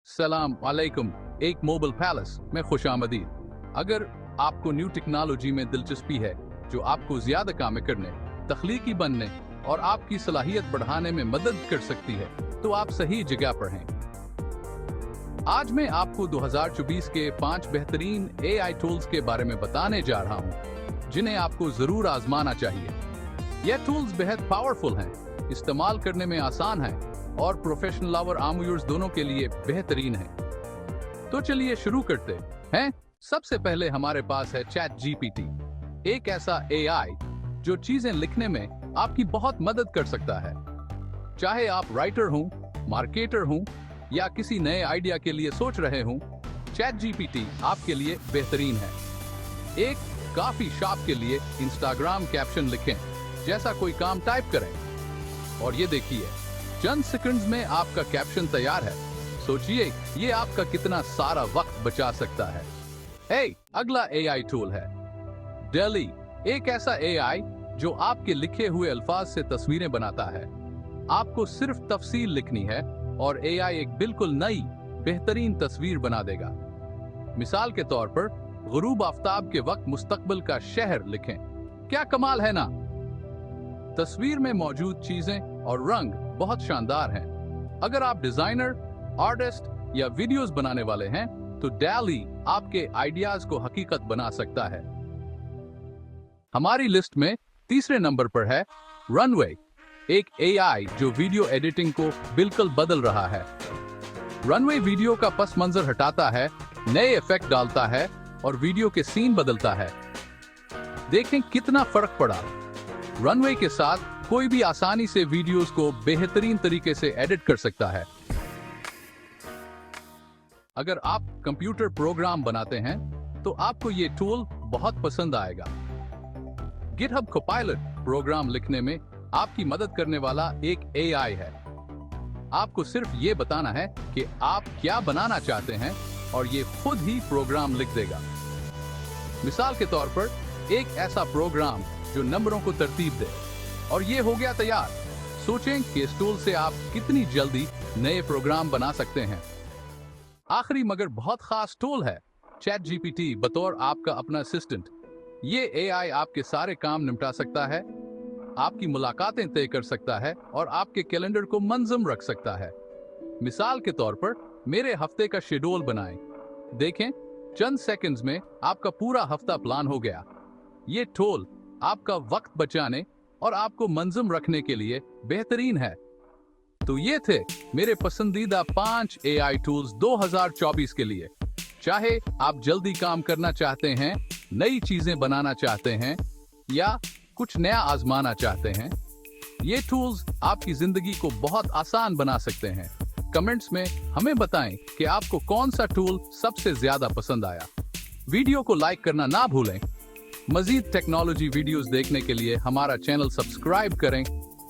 सलाम अलैकुम। एक मोबाइल पैलेस में खुशामदीद। अगर आपको न्यू टेक्नोलॉजी में दिलचस्पी है जो आपको ज्यादा काम करने, तख्लीकी बनने और आपकी सलाहियत बढ़ाने में मदद कर सकती है, तो आप सही जगह पर हैं। आज मैं आपको 2024 के 5 बेहतरीन AI टूल्स के बारे में बताने जा रहा हूं, जिन्हें आपको जरूर आजमाना चाहिए। यह टूल्स बेहद पावरफुल हैं, इस्तेमाल करने में आसान है और प्रोफेशनल और आम यूजर्स दोनों के लिए बेहतरीन है। तो चलिए शुरू करते हैं। सबसे पहले हमारे पास है चैट GPT, एक ऐसा AI जो चीजें लिखने में आपकी बहुत मदद कर सकता है। चाहे आप राइटर हों, मार्केटर हों या किसी नए आइडिया के लिए सोच रहे हों, चैट GPT आपके लिए बेहतरीन है। एक काफी शॉप के लिए इंस्टाग्राम कैप्शन लिखें जैसा कोई काम टाइप करें और ये देखिए, चंद सेकंड्स में आपका कैप्शन तैयार है। सोचिए ये आपका कितना सारा वक्त बचा सकता है। अगला AI टूल है DALL-E, एक ऐसा AI जो आपके लिखे हुए अल्फाज से तस्वीरें बनाता है। आपको सिर्फ तफसील लिखनी है और AI एक बिल्कुल नई बेहतरीन तस्वीर बना देगा। मिसाल के तौर पर गुरूब आफ्ताब के वक्त मुस्तकबिल का शहर लिखें। क्या कमाल है ना? तस्वीर में मौजूद चीजें और रंग बहुत शानदार हैं। अगर आप डिजाइनर, आर्टिस्ट या वीडियोस बनाने वाले हैं, तो DALL-E आपके आइडियाज को हकीकत बना सकता है। हमारी लिस्ट में तीसरे नंबर पर है Runway, एक AI जो वीडियो एडिटिंग को बिल्कुल बदल रहा है। Runway वीडियो का पस मंजर हटाता है, नए इफेक्ट डालता है और वीडियो के सीन बदलता है। देखें कितना फर्क पड़ा। Runway के साथ कोई भी आसानी से वीडियोस को बेहतरीन तरीके से एडिट कर सकता है। अगर आप कंप्यूटर प्रोग्राम बनाते हैं तो आपको ये टूल बहुत पसंद आएगा। GitHub Copilot प्रोग्राम लिखने में आपकी मदद करने वाला एक AI है। आपको सिर्फ ये बताना है कि आप क्या बनाना चाहते हैं और ये खुद ही प्रोग्राम लिख देगा। मिसाल के तौर पर एक ऐसा प्रोग्राम जो नंबरों को तरतीब दे, और ये हो गया तैयार। सोचें कि इस टूल से आप कितनी जल्दी नए प्रोग्राम बना सकते हैं। आखिरी मगर बहुत खास टूल है चैट GPT बतौर आपका अपना असिस्टेंट। ये AI आपके सारे काम निपटा सकता है, आपकी मुलाकातें तय कर सकता है और आपके कैलेंडर को मंजम रख सकता है। मिसाल के तौर पर मेरे हफ्ते का शेड्यूल बनाएं। देखें, चंद सेकंड्स में आपका पूरा हफ्ता प्लान हो गया। ये टूल आपका वक्त बचाने और आपको मंजम रखने के लिए बेहतरीन है। तो ये थे मेरे पसंदीदा 5 AI टूल्स 2024 के लिए। चाहे आप जल्दी काम करना चाहते हैं, नई चीजें बनाना चाहते हैं या कुछ नया आजमाना चाहते हैं, ये टूल्स आपकी जिंदगी को बहुत आसान बना सकते हैं। कमेंट्स में हमें बताएं कि आपको कौन सा टूल सबसे ज्यादा पसंद आया। वीडियो को लाइक करना ना भूलें। मजीद टेक्नोलॉजी वीडियोस देखने के लिए हमारा चैनल सब्सक्राइब करें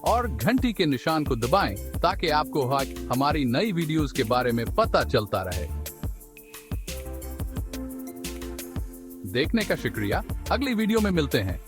और घंटी के निशान को दबाएं ताकि आपको हमारी नई वीडियोस के बारे में पता चलता रहे। देखने का शुक्रिया। अगली वीडियो में मिलते हैं।